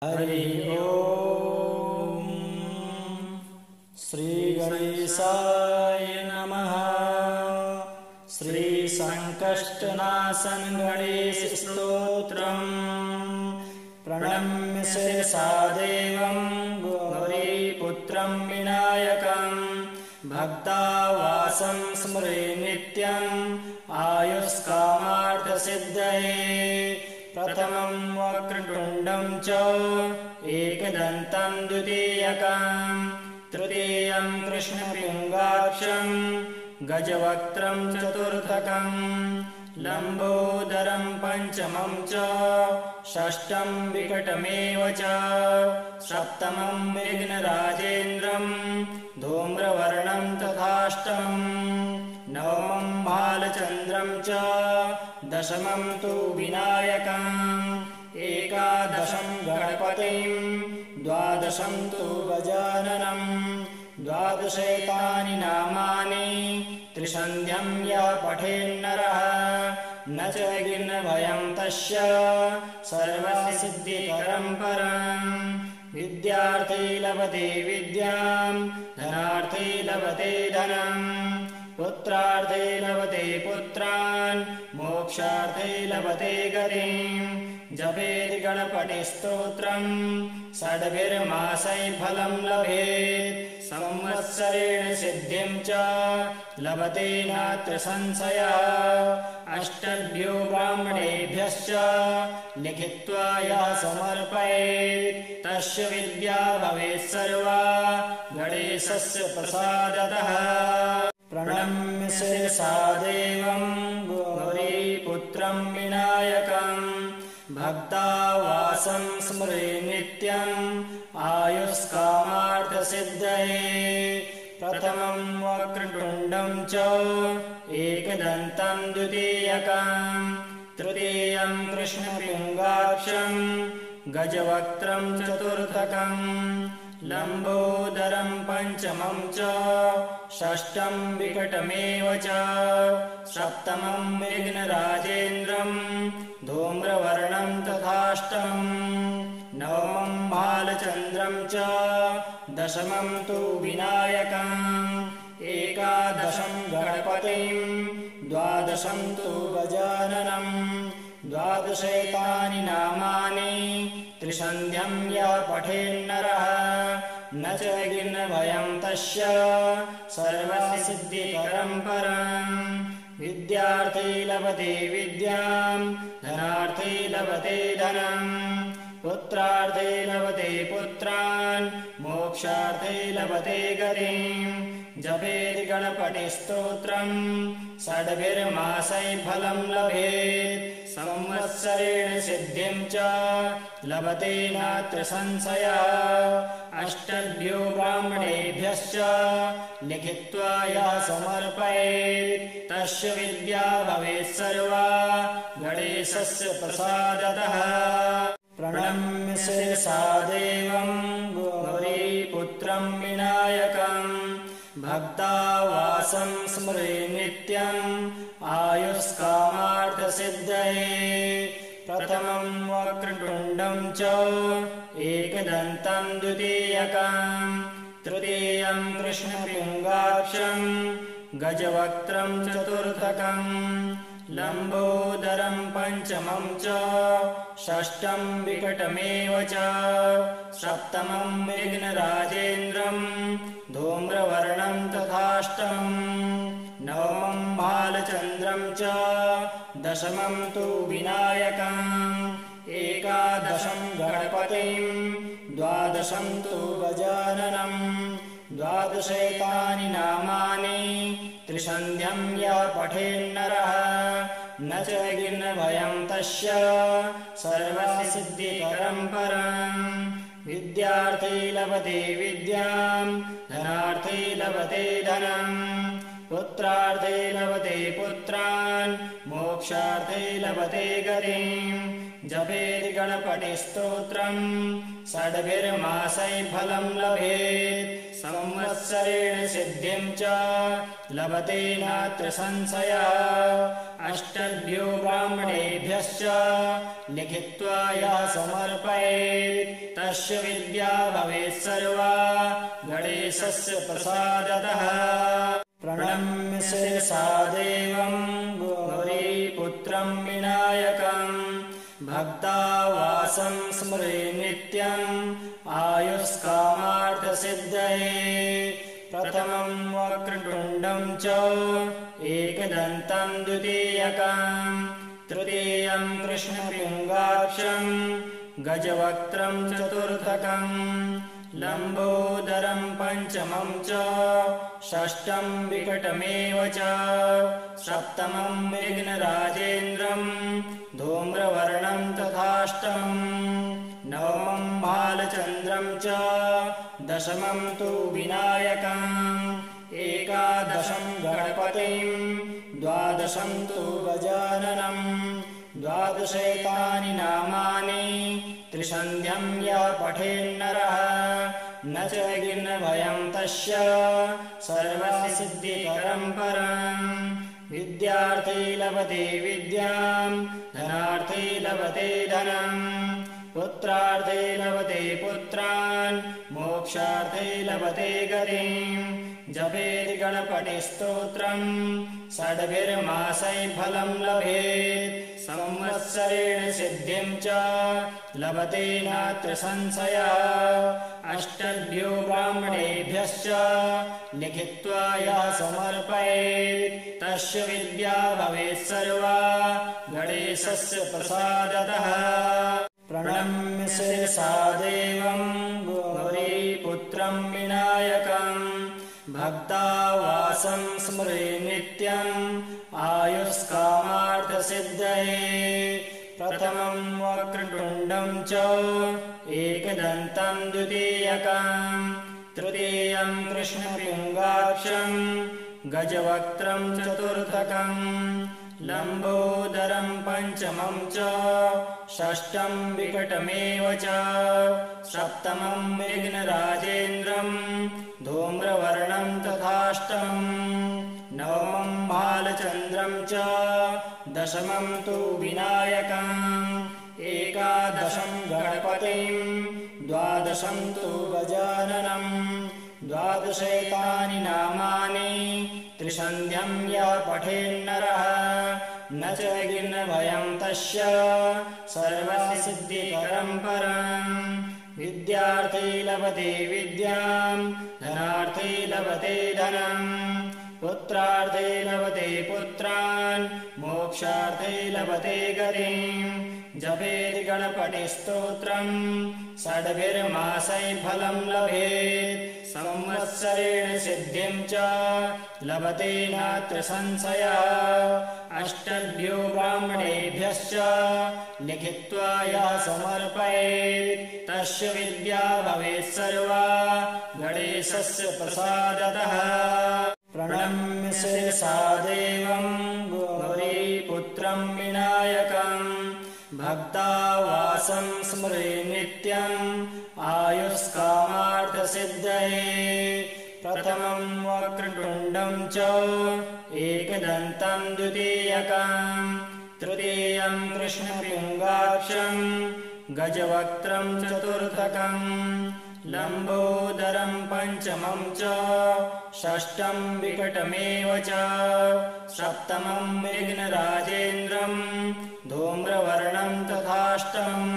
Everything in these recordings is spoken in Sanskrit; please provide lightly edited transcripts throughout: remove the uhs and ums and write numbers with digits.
हरि ओम श्री गणेशाय नमः। श्री संकष्टनाशन गणेश स्तोत्रम्। प्रणम्य शिरसा देवं गौरीपुत्रं विनायकं भक्तावासं स्मरे नित्यम् आयुष्कामार्थसिद्धये। प्रथमं वक्रतुण्डं च एकदन्तं द्वितीयकं तृतीयं कृष्णपिङ्गाक्षं गजवक्त्रं चतुर्थकं लम्बोदरं पञ्चमं च षष्ठं विकटमेव च सप्तमं विघ्नराजेन्द्रं धूम्रवर्णं तथाष्टमं नवमं बालचन्द्रं च दशमं तु विनायकम् एकादशं गणपतिं द्वादशं तु गजाननं द्वादशैतानि नामानि त्रिसन्ध्यं यः पठेन्नरः न च विघ्नभयं तस्य सर्वसिद्धिकरं परम्। विद्यार्थी लभते विद्यां धनार्थी लभते धनम् पुत्रार्थे लभते पुत्रान् मोक्षार्थे लभते गतिम्। जपेत् गणपतिस्तोत्रम् षड्भिर्मासैः फलं लभेत् संवत्सरेण सिद्धिं च लभते नात्र संशयः। अष्टभ्यो ब्राह्मणेभ्यश्च लिखित्वा यः समर्पयेत् तस्य विद्या भवेत् सर्वा गणेशस्य प्रसादतः। प्रणम्य शिरसा देवं गौरीपुत्रं विनायकं भक्तावासं स्मरे नित्यम् आयुष्कामार्थसिद्धये। प्रथमं वक्रतुण्डं च एकदन्तं द्वितीयकं तृतीयं कृष्णपिङ्गाक्षं गजवक्त्रं चतुर्थकं लम्बोदरं पञ्चमं च षष्ठं विकटमेव च सप्तमं विघ्नराजेन्द्रं धूम्रवर्णं तथाष्टमं नवमं बालचन्द्रं च दशमं तु विनायकम् एकादशं गणपतिं द्वादशं तु गजाननं द्वादशैतानि नामानि त्रिसन्ध्यं यः पठेन्नरः न च विघ्नभयं तस्य सर्वसिद्धिकरं परम्। विद्यार्थी लभते विद्यां धनार्थी लभते धनम् पुत्रार्थे लभते पुत्रान् मोक्षार्थे लभते गतिम्। जपेत् गणपतिस्तोत्रं षड्भिर्मासैः फलं लभेत् संवत्सरेण सिद्धिं च लभते नात्र संशयः। अष्टभ्यो ब्राह्मणेभ्यश्च लिखित्वा यः समर्पयेत् तस्य विद्या भवेत् सर्वा गणेशस्य प्रसादतः। प्रणम्य शिरसा देवं गौरीपुत्रं विनायकं भक्तावासं स्मरे नित्यम् आयुष्कामार्थसिद्धये। प्रथमं वक्रतुण्डं च एकदन्तं द्वितीयकं तृतीयं कृष्णपिङ्गाक्षं गजवक्त्रं चतुर्थकं लम्बोदरं पञ्चमं च षष्ठं विकटमेव च सप्तमं विघ्नराजेन्द्रं धूम्रवर्णं तथाष्टमं नवमं बालचन्द्रं च दशमं तु विनायकम् एकादशं गणपतिं द्वादशं तु गजाननं द्वादशैतानि नामानि त्रिसन्ध्यं यः पठेन्नरः न च विघ्नभयं तस्य सर्वसिद्धिकरं परम्। विद्यार्थी लभते विद्यां धनार्थी लभते धनम् पुत्रार्थे लभते पुत्रान् मोक्षार्थे लभते गतिम्। जपेति गणपतिस्तोत्रम् षड्भिर्मासैः फलम् लभेत् संवत्सरेण सिद्धिम् च लभते नात्र संशयः अष्टभ्यो ब्राह्मणेभ्यश्च लिखित्वा यः समर्पयेत् तस्य विद्या भवेत् सर्वा गणेशस्य प्रसादतः प्रणम्य शिरसा देवम् गौरीपुत्रम् विनायकम् भक्तावासं स्मरे नित्यम् आयुष्कामार्थसिद्धये प्रथमम् वक्रतुण्डम् च एकदन्तम् द्वितीयकम् तृतीयम् कृष्णपिङ्गाक्षम् गजवक्त्रम् चतुर्थकम् लम्बोदरम् पञ्चमम् च षष्ठम् विकटमेव च सप्तमम् विघ्नराजेन्द्रम् धूम्रवर्णम् तथाष्टमम् नवमम् बालचन्द्रम् च दशमम् तु विनायकम् एकादशम् गणपतिम् द्वादशम् तु गजाननम् द्वादशैतानि नामानि त्रिसन्ध्यम् यः पठेन्नरः न च विघ्नभयम् तस्य सर्वसिद्धिकरम् परम् विद्यार्थी लभते विद्याम् धनार्थी लभते धनम् पुत्रार्थे लभते पुत्रान् मोक्षार्थे लभते गतिम् जपेति गणपतिस्तोत्रम् षड्भिर्मासैः फलम् लभेत् संवत्सरेण सिद्धिम् च लभते नात्र संशयः अष्टभ्यो ब्राह्मणेभ्यश्च लिखित्वा यः समर्पयेत् तस्य विद्या भवेत् सर्वा गणेशस्य प्रसादतः प्रणम्य शिरसा देवम् गौरीपुत्रम् विनायकम् भक्तावासं स्मरे नित्यम् आयुष्कामार्थसिद्धये प्रथमम् वक्रतुण्डम् च एकदन्तम् द्वितीयकम् तृतीयम् कृष्णपिङ्गाक्षम् गजवक्त्रम् चतुर्थकम् लम्बोदरम् पञ्चमम् च षष्ठम् विकटमेव च सप्तमम् विघ्नराजेन्द्रम् धूम्रवर्णम् तथाष्टमम् नवमम् बालचन्द्रम् च दशमम् तु विनायकम् एकादशम् गणपतिम् द्वादशम् तु गजाननम् द्वादशैतानि नामानि त्रिसन्ध्यम् यः पठेन्नरः न च विघ्नभयम् तस्य सर्वसिद्धिकरम् परम् विद्यार्थी लभते विद्याम् धनार्थी लभते धनम् पुत्रार्थे लभते पुत्रान् मोक्षार्थे लभते गतिम् जपेति गणपतिस्तोत्रम् षड्भिर्मासैः फलम् लभेत् संवत्सरेण सिद्धिम् च लभते नात्र संशयः अष्टभ्यो ब्राह्मणेभ्यश्च लिखित्वा यः समर्पयेत् तस्य विद्या भवेत् सर्वा गणेशस्य प्रसादतः प्रणम्य शिरसा देवम् गौरीपुत्रम् विनायकम् भक्तावासं स्मरे नित्यम् आयुष्कामार्थसिद्धये प्रथमम् वक्रतुण्डम् च एकदन्तम् द्वितीयकम् तृतीयम् कृष्णपिङ्गाक्षम् गजवक्त्रम् चतुर्थकम् लम्बोदरम् पञ्चमम् च षष्ठम् विकटमेव च सप्तमम् विघ्नराजेन्द्रम् धूम्रवर्णम् तथाष्टमम्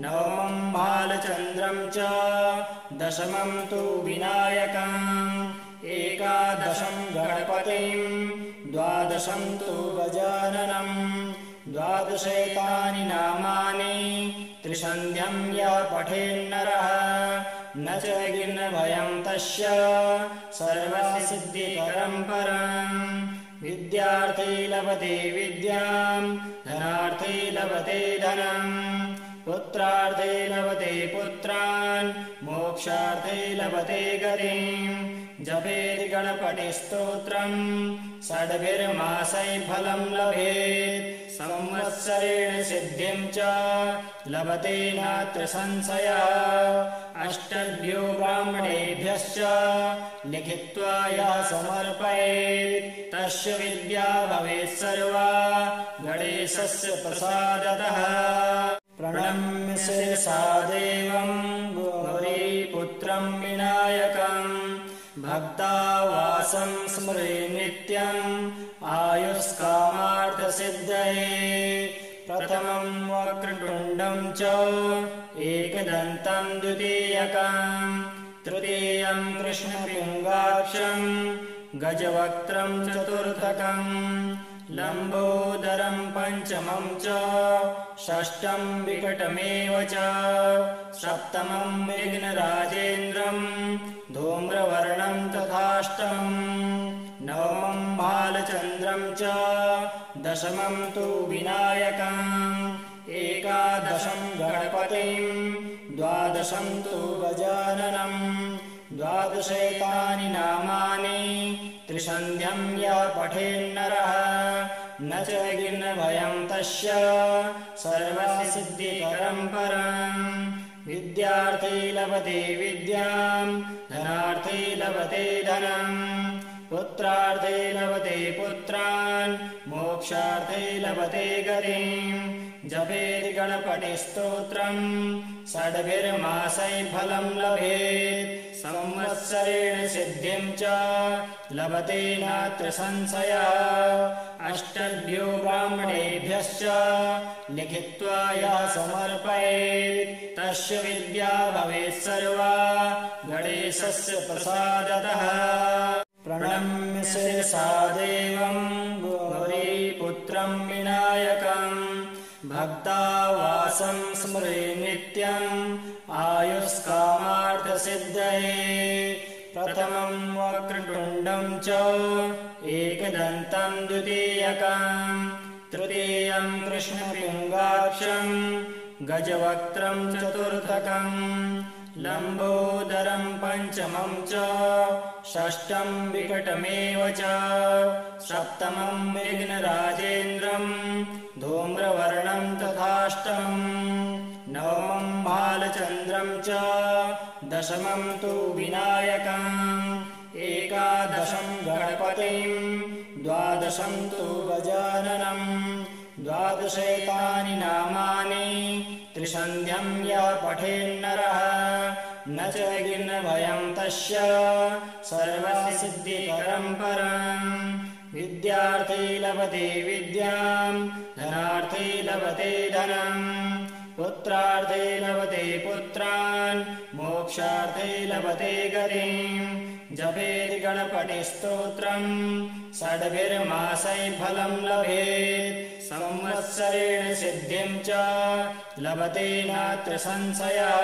नवमम् बालचन्द्रम् च दशमम् तु विनायकम् एकादशम् गणपतिम् द्वादशम् तु गजाननम् द्वादशैतानि नामानि त्रिसन्ध्यम् यः पठेन्नरः न च विघ्नभयम् तस्य सर्वसिद्धिकरम् परम् विद्यार्थी लभते विद्याम् धनार्थी लभते धनम् पुत्रार्थे लभते पुत्रान् मोक्षार्थे लभते गतिम् जपेति गणपतिस्तोत्रम् षड्भिर्मासैः फलं लभेत् संवत्सरेण सिद्धिं च लभते नात्र संशयः अष्टभ्यो ब्राह्मणेभ्यश्च लिखित्वा यः समर्पयेत् तस्य विद्या भवेत् सर्वा गणेशस्य प्रसादतः प्रणम्य शिरसा देवं गौरीपुत्रं विनायकम् भक्तावासं स्मरे नित्यम् आयुष्कामार्थसिद्धये प्रथमं वक्रतुण्डं च एकदन्तं द्वितीयकम् तृतीयं कृष्णपिङ्गाक्षं गजवक्त्रं चतुर्थकम् लम्बोदरं पञ्चमं च षष्ठं विकटमेव च सप्तमं विघ्नराजेन्द्रं धूम्रवर्णं तथाष्टमम् नवमं बालचन्द्रं च दशमं तु विनायकम् एकादशं गणपतिं द्वादशं तु गजाननम् द्वादशैतानि नामानि त्रिसन्ध्यं यः पठेन्नरः न च विघ्नभयं तस्य सर्वसिद्धिकरं परम् विद्यार्थी लभते विद्यां धनार्थी लभते धनम् पुत्रार्थे लभते पुत्रान् मोक्षार्थे लभते गतिम् जपेति गणपतिस्तोत्रम् षड्भिर्मासैः फलं लभेत् संवत्सरेण सिद्धिं च लभते नात्र संशयः अष्टभ्यो ब्राह्मणेभ्यश्च लिखित्वा यः समर्पयेत् तस्य विद्या भवेत् सर्वा गणेशस्य प्रसादतः प्रणम्य शिरसा देवं गौरीपुत्रं विनायकम् भक्तावासं स्मरे नित्यम् आयुष्कामार्थसिद्धये प्रथमं वक्रतुण्डं च एकदन्तं द्वितीयकम् तृतीयं कृष्णपिङ्गाक्षं गजवक्त्रं चतुर्थकम् लम्बोदरं पञ्चमं च षष्ठं विकटमेव च सप्तमं विघ्नराजेन्द्रं धूम्रवर्णं तथाष्टमम् नवमं बालचन्द्रं च दशमं तु विनायकम् एकादशं गणपतिं द्वादशं तु गजाननम् द्वादशैतानि नामानि त्रिसन्ध्यं यः पठेन्नरः न च विघ्नभयं तस्य सर्वसिद्धिकरं परम् विद्यार्थी लभते विद्यां धनार्थी लभते धनम् पुत्रार्थे लभते पुत्रान् मोक्षार्थे लभते गतिम् जपेति गणपतिस्तोत्रम् षड्भिर्मासैः फलं लभेत् संवत्सरेण सिद्धिं च लभते नात्र संशयः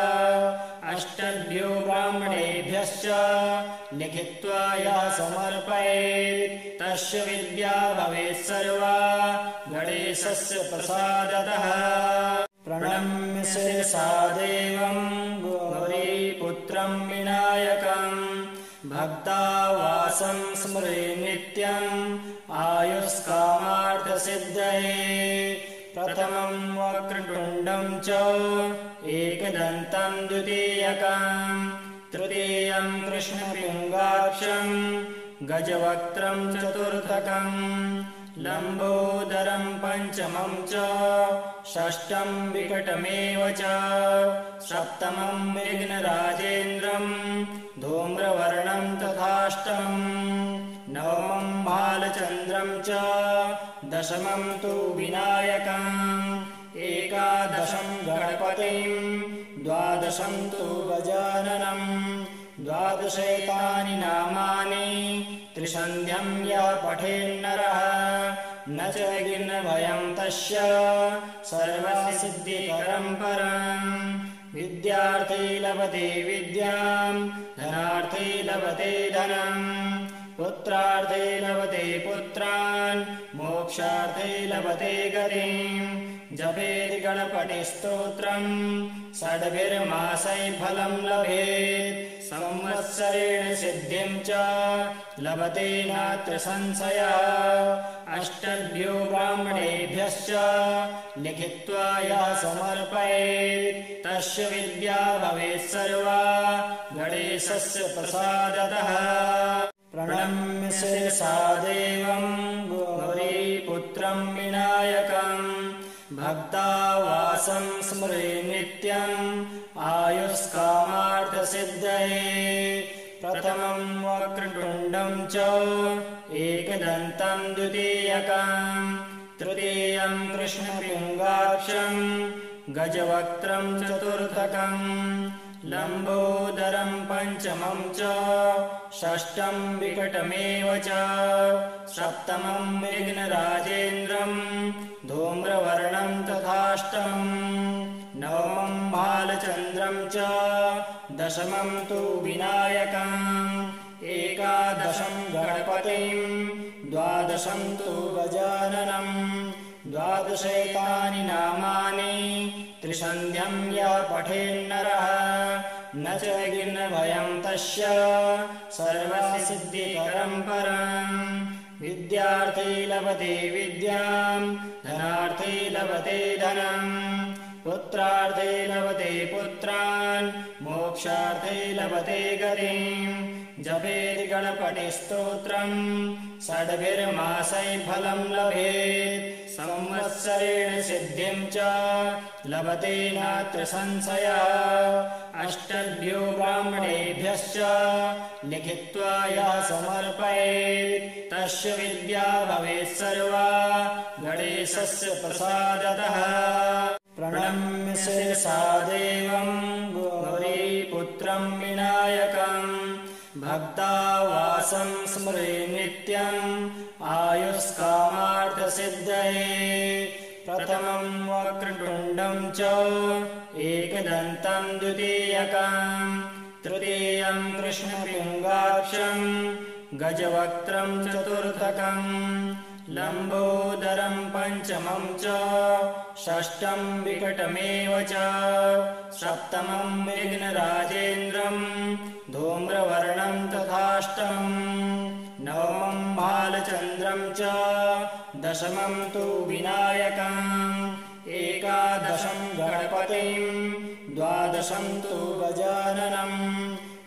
अष्टभ्यो ब्राह्मणेभ्यश्च लिखित्वा यः समर्पयेत् तस्य विद्या भवेत् सर्वा गणेशस्य प्रसादतः प्रणम्य शिरसा देवं गौरीपुत्रं विनायकम् भक्तावासं स्मरे नित्यम् आयुष्कामार्थसिद्धये प्रथमं वक्रतुण्डं च एकदन्तं द्वितीयकम् तृतीयं कृष्णपिङ्गाक्षं गजवक्त्रं चतुर्थकम् लम्बोदरं पञ्चमं च षष्ठं विकटमेव च सप्तमं विघ्नराजेन्द्रं धूम्रवर्णं तथाष्टमम् नवमं बालचन्द्रं च दशमं तु विनायकम् एकादशं गणपतिं द्वादशं तु गजाननम् द्वादशैतानि नामानि त्रिसन्ध्यं यः पठेन्नरः न च विघ्नभयं तस्य सर्वसिद्धिकरं परम् विद्यार्थी लभते विद्यां धनार्थी लभते धनम् पुत्रार्थे लभते पुत्रान् मोक्षार्थे लभते गतिम् जपेति गणपतिस्तोत्रम् षड्भिर्मासैः फलं लभेत् संवत्सरेण सिद्धिं च लभते नात्र संशयः अष्टभ्यो ब्राह्मणेभ्यश्च लिखित्वा यः समर्पयेत् तस्य विद्या भवेत् सर्वा गणेशस्य प्रसादतः प्रणम्य शिरसा देवं गौरीपुत्रं विनायकम् भक्तावासं स्मरे नित्यम् आयुष्कामार्थसिद्धये प्रथमं वक्रतुण्डं च एकदन्तं द्वितीयकम् तृतीयं कृष्णपिङ्गाक्षं गजवक्त्रं चतुर्थकम् लम्बोदरं पञ्चमं च षष्ठं विकटमेव च सप्तमं विघ्नराजेन्द्रं धूम्रवर्णं तथाष्टमम् नवमं बालचन्द्रं च दशमं तु विनायकम् एकादशं गणपतिं द्वादशं तु गजाननम् द्वादशैतानि नामानि त्रिसन्ध्यं यः पठेन्नरः न च विघ्नभयं तस्य सर्वसिद्धिकरं परम् विद्यार्थी लभते विद्यां धनार्थी लभते धनम् पुत्रार्थे लभते पुत्रान् मोक्षार्थे लभते गतिम् जपेति गणपतिस्तोत्रम् षड्भिर्मासैः फलं लभेत् संवत्सरेण सिद्धिं च लभते नात्र संशयः अष्टभ्यो ब्राह्मणेभ्यश्च लिखित्वा यः समर्पयेत् तस्य विद्या भवेत् सर्वा गणेशस्य प्रसादतः प्रणम्य शिरसा देवं गौरीपुत्रं विनायकम् भक्तावासं स्मरे नित्यम् आयुष्कामार्थसिद्धये प्रथमं वक्रतुण्डं च एकदन्तं द्वितीयकम् तृतीयं कृष्णपिङ्गाक्षं गजवक्त्रं चतुर्थकम् लम्बोदरं पञ्चमं च षष्ठं विकटमेव च सप्तमं विघ्नराजेन्द्रं धूम्रवर्णं तथाष्टमम् नवमं बालचन्द्रं च दशमं तु विनायकम् एकादशं गणपतिं द्वादशं तु गजाननम्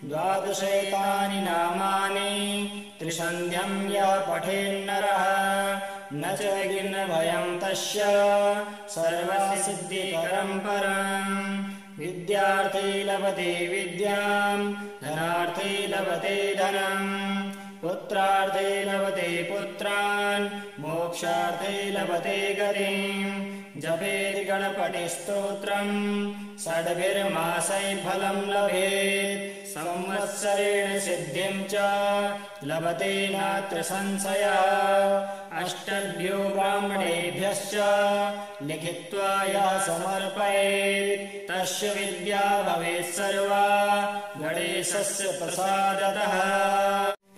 द्वादशैतानि नामानि त्रिसन्ध्यं यः पठेन्नरः न च विघ्नभयं तस्य सर्वसिद्धिकरं परम् विद्यार्थी लभते विद्यां धनार्थी लभते धनम् पुत्रार्थे लभते पुत्रान् मोक्षार्थे लभते गतिम् जपेति गणपतिस्तोत्रम् षड्भिर्मासैः फलं लभेत् संवत्सरेण सिद्धिं च लभते नात्र संशयः अष्टभ्यो ब्राह्मणेभ्यश्च लिखित्वा यः समर्पयेत् तस्य विद्या भवेत् सर्वा गणेशस्य प्रसादतः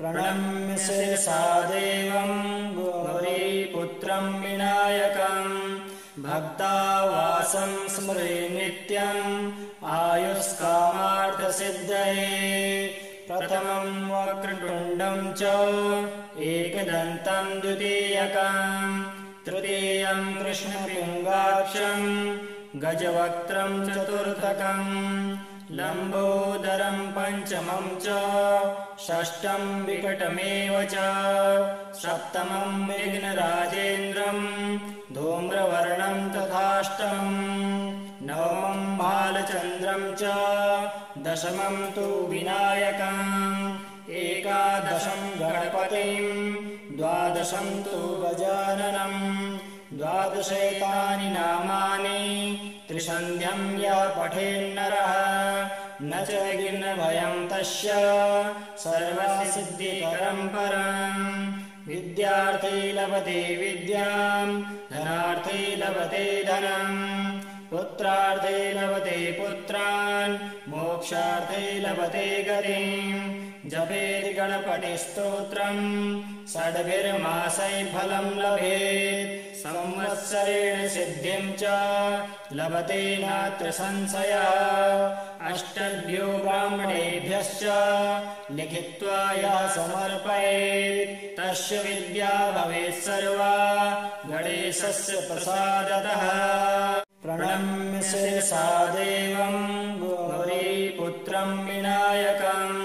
प्रणम्य शिरसा देवं गौरीपुत्रं विनायकम् भक्तावासं स्मरे नित्यम् आयुष्कामार्थसिद्धये प्रथमं वक्रतुण्डं च एकदन्तं द्वितीयकम् तृतीयं कृष्णपिङ्गाक्षं गजवक्त्रं चतुर्थकम् लम्बोदरं पञ्चमं च षष्ठं विकटमेव च सप्तमं विघ्नराजेन्द्रं धूम्रवर्णं तथाष्टमम् नवमं बालचन्द्रं च दशमं तु विनायकम् एकादशं गणपतिं द्वादशं तु गजाननम् द्वादशैतानि नामानि त्रिसन्ध्यं यः पठेन्नरः न च विघ्नभयं तस्य सर्वसिद्धिकरं परम् विद्यार्थी लभते विद्यां धनार्थी लभते धनम् पुत्रार्थे लभते पुत्रान् मोक्षार्थे लभते गतिम् जपेति गणपतिस्तोत्रम् षड्भिर्मासैः फलम् लभेत् संवत्सरेण सिद्धिम् च लभते नात्र संशयः अष्टभ्यो ब्राह्मणेभ्यश्च लिखित्वा यः समर्पयेत् तस्य विद्या भवेत् सर्वा गणेशस्य प्रसादतः प्रणम्य शिरसा देवम् गौरीपुत्रम् विनायकम्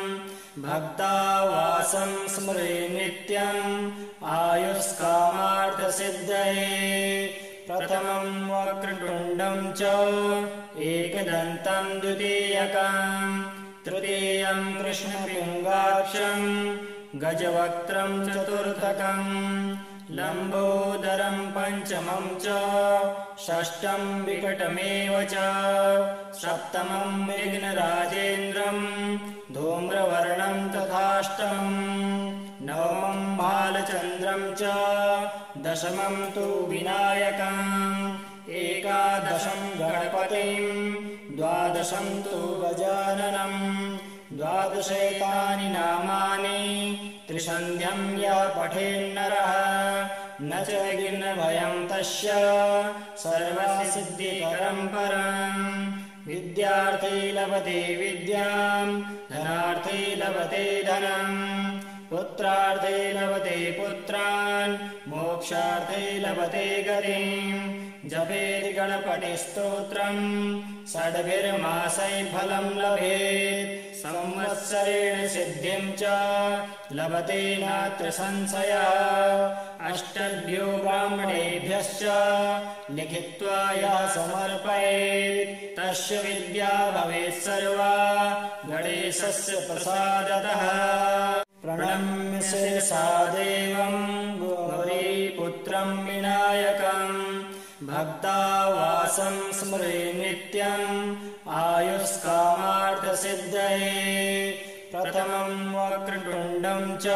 भक्तावासं स्मरे नित्यम् आयुष्कामार्थसिद्धये प्रथमम् वक्रतुण्डम् च एकदन्तम् द्वितीयकम् तृतीयम् कृष्णपिङ्गाक्षम् गजवक्त्रम् चतुर्थकम् लम्बोदरम् पञ्चमम् च षष्ठम् विकटमेव च सप्तमम् विघ्नराजेन्द्रम् धूम्रवर्णम् तथाष्टमम् नवमम् बालचन्द्रम् च दशमम् तु विनायकम् एकादशम् गणपतिम् द्वादशम् तु गजाननम् द्वादशैतानि नामानि त्रिसन्ध्यम् यः पठेन्नरः न च विघ्नभयम् तस्य सर्वसिद्धिकरम् परम् विद्यार्थी लभते विद्याम् धनार्थी लभते धनम् पुत्रार्थे लभते पुत्रान् मोक्षार्थे लभते गतिम् जपेति गणपतिस्तोत्रम् षड्भिर्मासैः फलम् लभेत् संवत्सरेण सिद्धिम् च लभते नात्र संशयः अष्टभ्यो ब्राह्मणेभ्यश्च लिखित्वा यः समर्पयेत् तस्य विद्या भवेत् सर्वा गणेशस्य प्रसादतः प्रणम्य शिरसा देवम् गौरीपुत्रम् विनायकम् भक्तावासं स्मरे नित्यम् आयुष्कामार्थसिद्धये प्रथमम् वक्रतुण्डम् च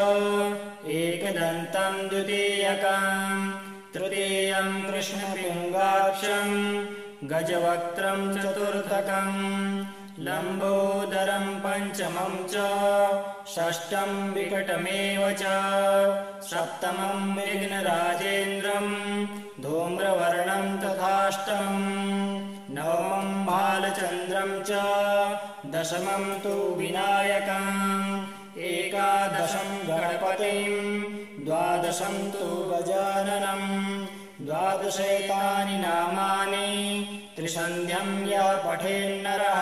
एकदन्तम् द्वितीयकम् तृतीयम् कृष्णपिङ्गाक्षम् गजवक्त्रम् चतुर्थकम् लम्बोदरम् पञ्चमम् च षष्ठम् विकटमेव च सप्तमम् विघ्नराजेन्द्रम् धूम्रवर्णम् तथाष्टमम् नवमम् बालचन्द्रम् च दशमम् तु विनायकम् एकादशम् गणपतिम् द्वादशम् तु गजाननम् द्वादशैतानि नामानि त्रिसन्ध्यम् यः पठेन्नरः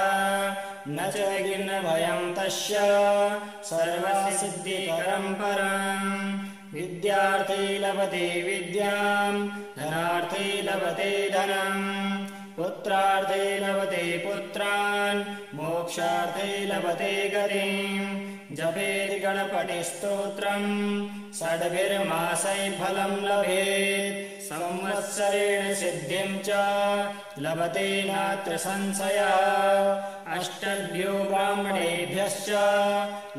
न च विघ्नभयम् तस्य सर्वसिद्धिकरम् परम् विद्यार्थी लभते विद्याम् धनार्थी लभते धनम् पुत्रार्थे लभते पुत्रान् मोक्षार्थे लभते गतिम् जपेति गणपतिस्तोत्रम् षड्भिर्मासैः फलम् लभेत् संवत्सरेण सिद्धिम् च लभते नात्र संशयः अष्टभ्यो ब्राह्मणेभ्यश्च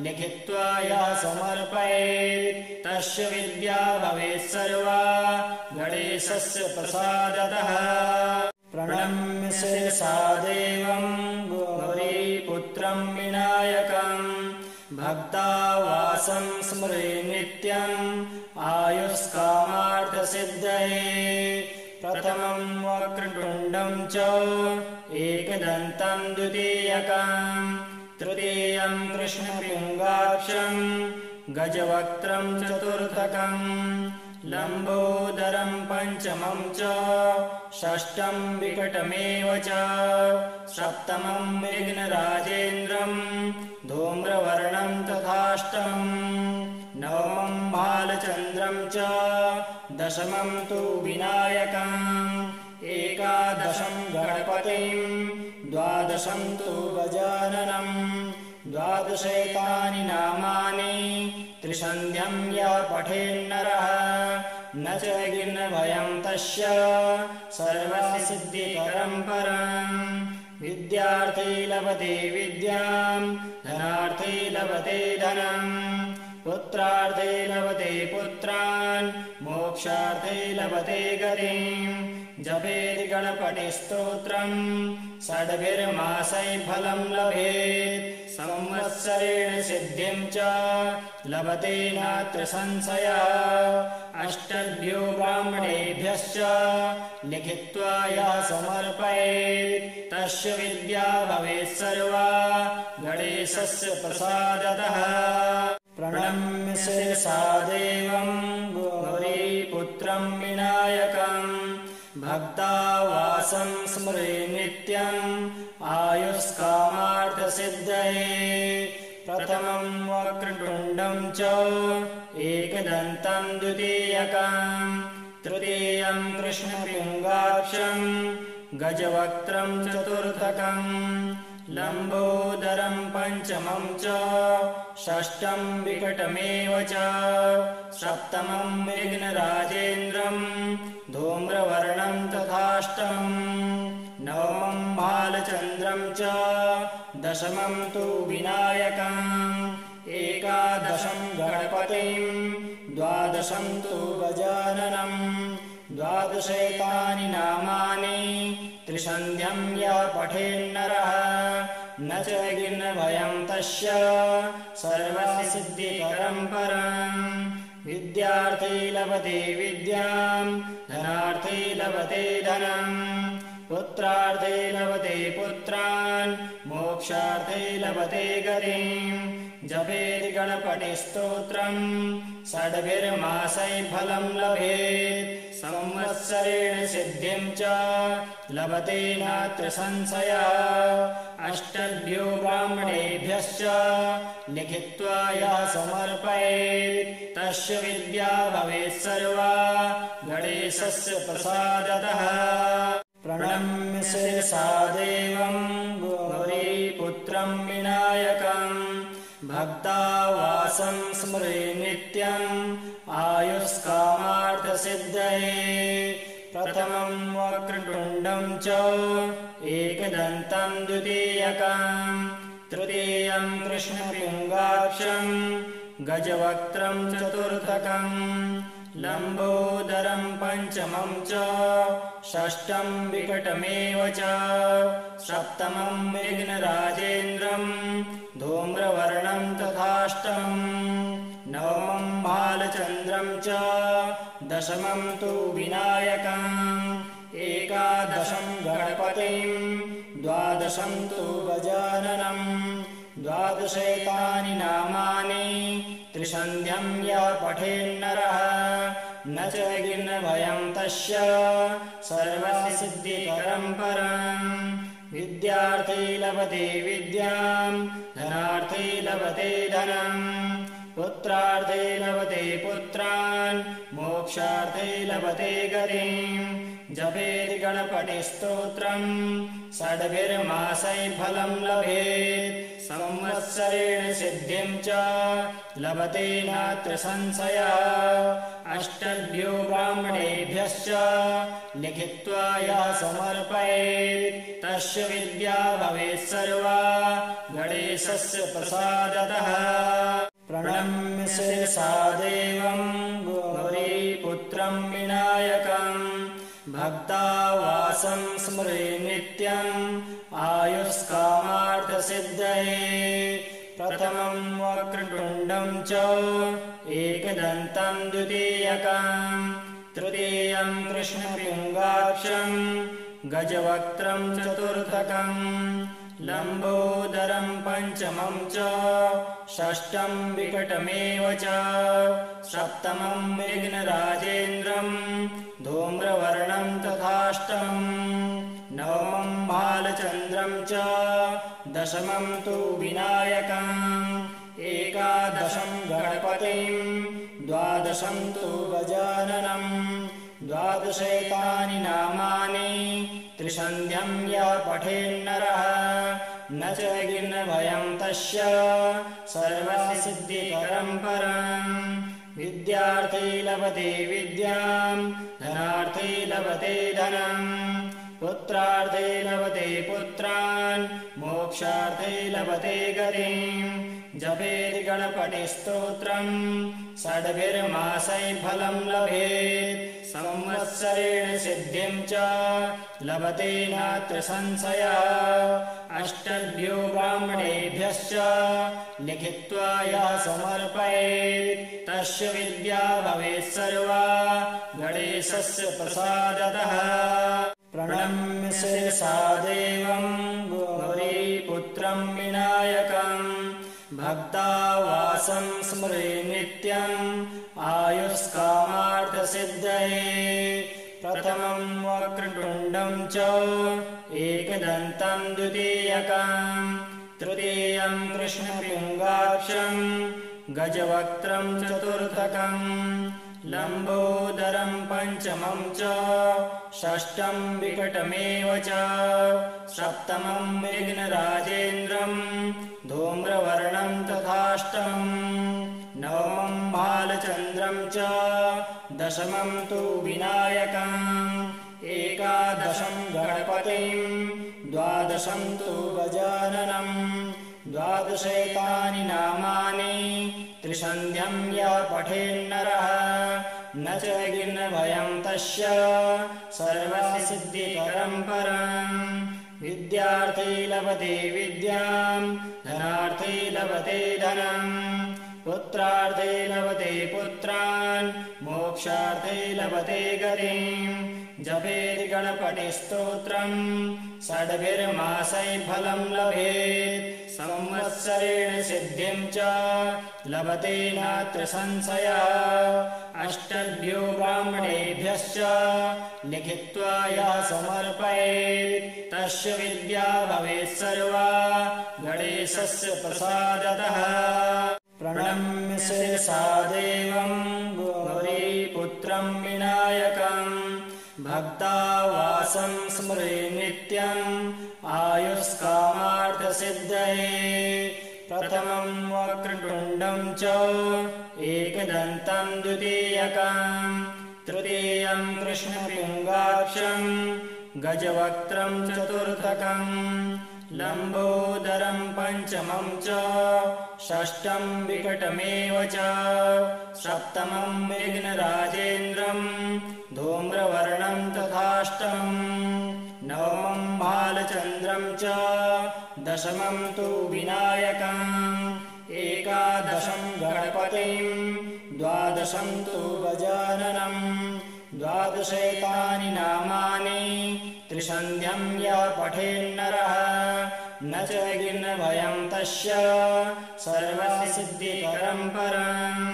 लिखित्वा यः समर्पयेत् तस्य विद्या भवेत् सर्वा गणेशस्य प्रसादतः प्रणम्य शिरसा देवम् गौरीपुत्रम् विनायकम् भक्तावासं स्मरे नित्यम् आयुष्कामार्थसिद्धये प्रथमम् वक्रतुण्डम् च एकदन्तम् द्वितीयकम् तृतीयम् कृष्णपिङ्गाक्षम् गजवक्त्रम् चतुर्थकम् लम्बोदरम् पञ्चमम् च षष्ठम् विकटमेव च सप्तमम् विघ्नराजेन्द्रम् धूम्रवर्णम् तथाष्टमम् नवमम् बालचन्द्रम् च दशमम् तु विनायकम् एकादशम् गणपतिम् द्वादशम् तु गजाननम् द्वादशैतानि नामानि त्रिसन्ध्यम् यः पठेन्नरः न च विघ्नभयम् तस्य सर्वसिद्धिकरम् परम् विद्यार्थी लभते विद्याम् धनार्थी लभते धनम् पुत्रार्थे लभते पुत्रान् मोक्षार्थे लभते गतिम् जपेति गणपतिस्तोत्रम् षड्भिर्मासैः फलं लभेत् संवत्सरेण सिद्धिं च लभते नात्र संशयः अष्टभ्यो ब्राह्मणेभ्यश्च लिखित्वा यः समर्पयेत् तस्य विद्या भवेत् सर्वा गणेशस्य प्रसादतः प्रणम्य शिरसा देवं गौरीपुत्रं विनायकम् भक्तावासं स्मरे नित्यम् आयुष्कामार्थसिद्धये प्रथमं वक्रतुण्डं च एकदन्तं द्वितीयकम् तृतीयं कृष्णपिङ्गाक्षं गजवक्त्रं चतुर्थकम् लम्बोदरं पञ्चमं च षष्ठं विकटमेव च सप्तमं विघ्नराजेन्द्रं धूम्रवर्णं तथाष्टमम् नवमं बालचन्द्रं च दशमं तु विनायकम् एकादशं गणपतिं द्वादशं तु गजाननम् द्वादशैतानि नामानि त्रिसन्ध्यं यः पठेन्नरः न च विघ्नभयं तस्य सर्वसिद्धिकरं परम् विद्यार्थी लभते विद्यां धनार्थी लभते धनम् पुत्रार्थे लभते पुत्रान् मोक्षार्थे लभते गतिम् जपेति गणपतिस्तोत्रम् षड्भिर्मासैः फलं लभेत् संवत्सरेण सिद्धिं च लभते नात्र संशयः अष्टभ्यो ब्राह्मणेभ्यश्च लिखित्वा यः समर्पयेत् तस्य विद्या भवेत् सर्वा गणेशस्य प्रसादतः प्रणम्य शिरसा देवं गौरीपुत्रं विनायकम् भक्तावासं स्मरे नित्यम् आयुष्कामार्थसिद्धये प्रथमं वक्रतुण्डं च एकदन्तं द्वितीयकम् तृतीयं कृष्णपिङ्गाक्षं गजवक्त्रं चतुर्थकम् लम्बोदरं पञ्चमं च षष्ठं विकटमेव च सप्तमं विघ्नराजेन्द्रं धूम्रवर्णं तथाष्टमम् नवमं बालचन्द्रं च दशमं तु विनायकम् एकादशं गणपतिं द्वादशं तु गजाननम् द्वादशैतानि नामानि त्रिसन्ध्यं यः पठेन्नरः न च विघ्नभयं तस्य सर्वसिद्धिकरं परम् विद्यार्थी लभते विद्यां धनार्थी लभते धनम् पुत्रार्थे लभते पुत्रान् मोक्षार्थे लभते गतिम् जपेति गणपतिस्तोत्रम् षड्भिर्मासैः फलं लभेत् संवत्सरेण सिद्धिं च लभते नात्र संशयः अष्टभ्यो ब्राह्मणेभ्यश्च लिखित्वा यः समर्पयेत् तस्य विद्या भवेत् सर्वा गणेशस्य प्रसादतः प्रणम्य शिरसा देवं गौरीपुत्रं विनायकम् भक्तावासं स्मरे नित्यम् आयुष्कामार्थसिद्धये प्रथमं वक्रतुण्डं च एकदन्तं द्वितीयकम् तृतीयं कृष्णपिङ्गाक्षं गजवक्त्रं चतुर्थकम् लम्बोदरं पञ्चमं च षष्ठं विकटमेव च सप्तमं विघ्नराजेन्द्रं धूम्रवर्णं तथाष्टमम् नवमं बालचन्द्रं च दशमं तु विनायकम् एकादशं गणपतिं द्वादशं तु गजाननम् द्वादशैतानि नामानि त्रिसन्ध्यं यः पठेन्नरः न च विघ्नभयं तस्य सर्वसिद्धिकरं परम् विद्यार्थी लभते विद्यां धनार्थी लभते धनम् पुत्रार्थे लभते पुत्रान् मोक्षार्थे लभते गतिम् जपेति गणपतिस्तोत्रम् षड्भिर्मासैः फलम् लभेत् संवत्सरेण सिद्धिम् च लभते नात्र संशयः अष्टभ्यो ब्राह्मणेभ्यश्च लिखित्वा यः समर्पयेत् तस्य विद्या भवेत् सर्वा गणेशस्य प्रसादतः प्रणम्य शिरसा देवम् गौरीपुत्रम् विनायकम् भक्तावासं स्मरे नित्यम् आयुष्कामार्थसिद्धये प्रथमम् वक्रतुण्डम् च एकदन्तम् द्वितीयकम् तृतीयम् कृष्णपिङ्गाक्षम् गजवक्त्रम् चतुर्थकम् लम्बोदरम् पञ्चमम् च षष्ठम् विकटमेव च सप्तमम् विघ्नराजेन्द्रम् धूम्रवर्णम् तथाष्टमम् नवमम् बालचन्द्रम् च दशमम् तु विनायकम् एकादशम् गणपतिम् द्वादशम् तु गजाननम् द्वादशैतानि नामानि त्रिसन्ध्यम् यः पठेन्नरः न च विघ्नभयम् तस्य सर्वसिद्धिकरम् परम् विद्यार्थी लभते विद्याम् धनार्थी लभते धनम् पुत्रार्थे लभते पुत्रान् मोक्षार्थे लभते गतिम् जपेति गणपतिस्तोत्रम् षड्भिर्मासैः फलम् लभेत् संवत्सरेण सिद्धिम् च लभते नात्र संशयः अष्टभ्यो ब्राह्मणेभ्यश्च लिखित्वा यः समर्पयेत् तस्य विद्या भवेत् सर्वा गणेशस्य प्रसादतः प्रणम्य शिरसा देवम् गौरीपुत्रम् विनायकम् भक्तावासं स्मरे नित्यम् आयुष्कामार्थसिद्धये प्रथमम् वक्रतुण्डम् च एकदन्तम् द्वितीयकम् तृतीयम् कृष्णपिङ्गाक्षम् गजवक्त्रम् चतुर्थकम् लम्बोदरम् पञ्चमम् च षष्ठम् विकटमेव च सप्तमम् विघ्नराजेन्द्रम् धूम्रवर्णम् तथाष्टमम् नवमम् बालचन्द्रम् च दशमम् तु विनायकम् एकादशम् गणपतिम् द्वादशम् तु गजाननम् द्वादशैतानि नामानि त्रिसन्ध्यम् यः पठेन्नरः न च विघ्नभयम् तस्य सर्वसिद्धिकरम् परम्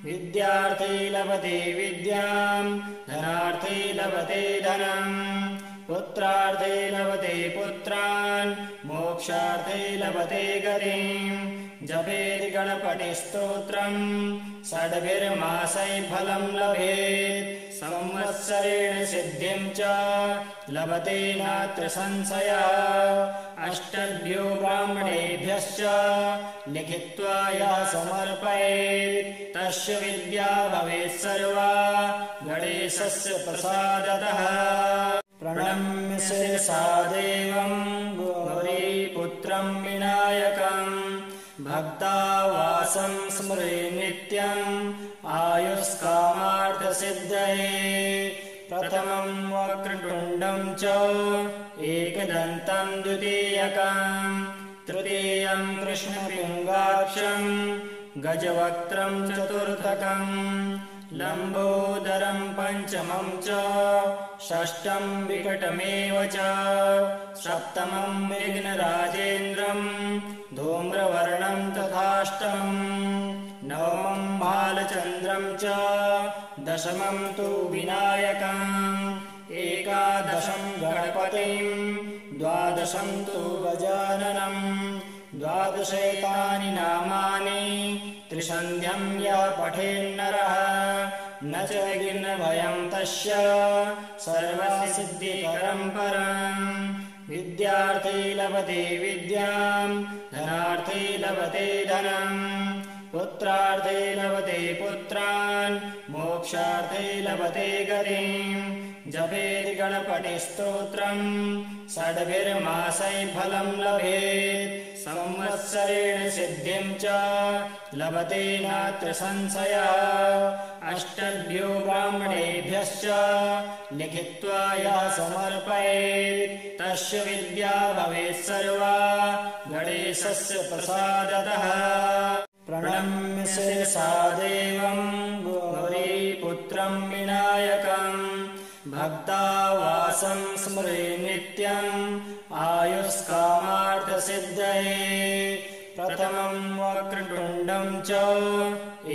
विद्यार्थी लभते विद्याम् धनार्थी लभते धनम् पुत्रार्थे लभते पुत्रान् मोक्षार्थे लभते गतिम् जपेति गणपतिस्तोत्रम् षड्भिर्मासैः फलम् लभेत् संवत्सरेण सिद्धिम् च लभते नात्र संशयः अष्टभ्यो ब्राह्मणेभ्यश्च लिखित्वा यः समर्पयेत् तस्य विद्या भवेत् सर्वा गणेशस्य प्रसादतः प्रणम्य शिरसा देवम् गौरीपुत्रम् विनायकम् भक्तावासं स्मरे नित्यम् आयुष्कामार्थसिद्धये प्रथमम् वक्रतुण्डम् च एकदन्तम् द्वितीयकम् तृतीयम् कृष्णपिङ्गाक्षम् गजवक्त्रम् चतुर्थकम् लम्बोदरम् पञ्चमम् च षष्ठम् विकटमेव च सप्तमम् विघ्नराजेन्द्रम् धूम्रवर्णम् तथाष्टमम् नवमम् बालचन्द्रम् च दशमम् तु विनायकम् एकादशम् गणपतिम् द्वादशम् तु गजाननम् द्वादशैतानि नामानि त्रिसन्ध्यम् यः पठेन्नरः न च विघ्नभयम् तस्य सर्वसिद्धिकरम् परम् विद्यार्थी लभते विद्याम् धनार्थी लभते धनम् पुत्रार्थे लभते पुत्रान् मोक्षार्थे लभते गतिम् जपेति गणपतिस्तोत्रम् षड्भिर्मासैः फलम् लभेत् संवत्सरेण सिद्धिम् च लभते नात्र संशयः अष्टभ्यो ब्राह्मणेभ्यश्च लिखित्वा यः समर्पयेत् तस्य विद्या भवेत् सर्वा गणेशस्य प्रसादतः प्रणम्य शिरसा देवम् गौरीपुत्रम् विनायकम् भक्तावासं स्मरे नित्यम् आयुष्कामार्थसिद्धये प्रथमम् वक्रतुण्डम् च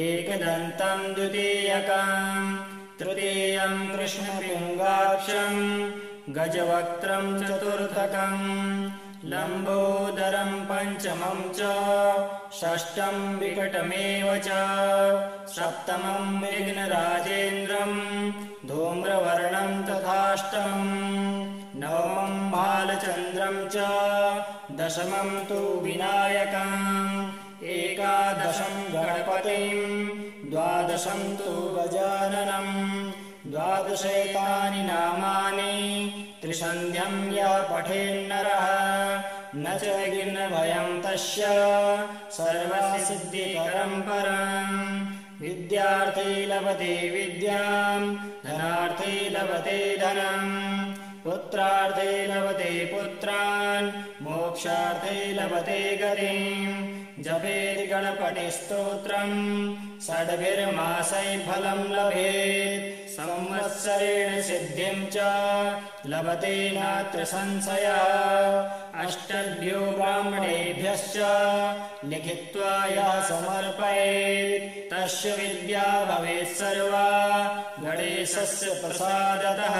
एकदन्तम् द्वितीयकम् तृतीयम् कृष्णपिङ्गाक्षम् गजवक्त्रम् चतुर्थकम् लम्बोदरम् पञ्चमम् च षष्ठम् विकटमेव च सप्तमम् विघ्नराजेन्द्रम् धूम्रवर्णम् तथाष्टमम् नवमम् बालचन्द्रम् च दशमम् तु विनायकम् एकादशम् गणपतिम् द्वादशम् तु गजाननम् द्वादशैतानि नामानि त्रिसन्ध्यम् यः पठेन्नरः न च विघ्नभयम् तस्य सर्वसिद्धिकरम् परम् विद्यार्थी लभते विद्याम् धनार्थी लभते धनम् पुत्रार्थे लभते पुत्रान् मोक्षार्थे लभते गतिम् जपेति गणपतिस्तोत्रम् षड्भिर्मासैः फलम् लभेत् संवत्सरेण सिद्धिम् च लभते नात्र संशयः अष्टभ्यो ब्राह्मणेभ्यश्च लिखित्वा यः समर्पयेत् तस्य विद्या भवेत् सर्वा गणेशस्य प्रसादतः।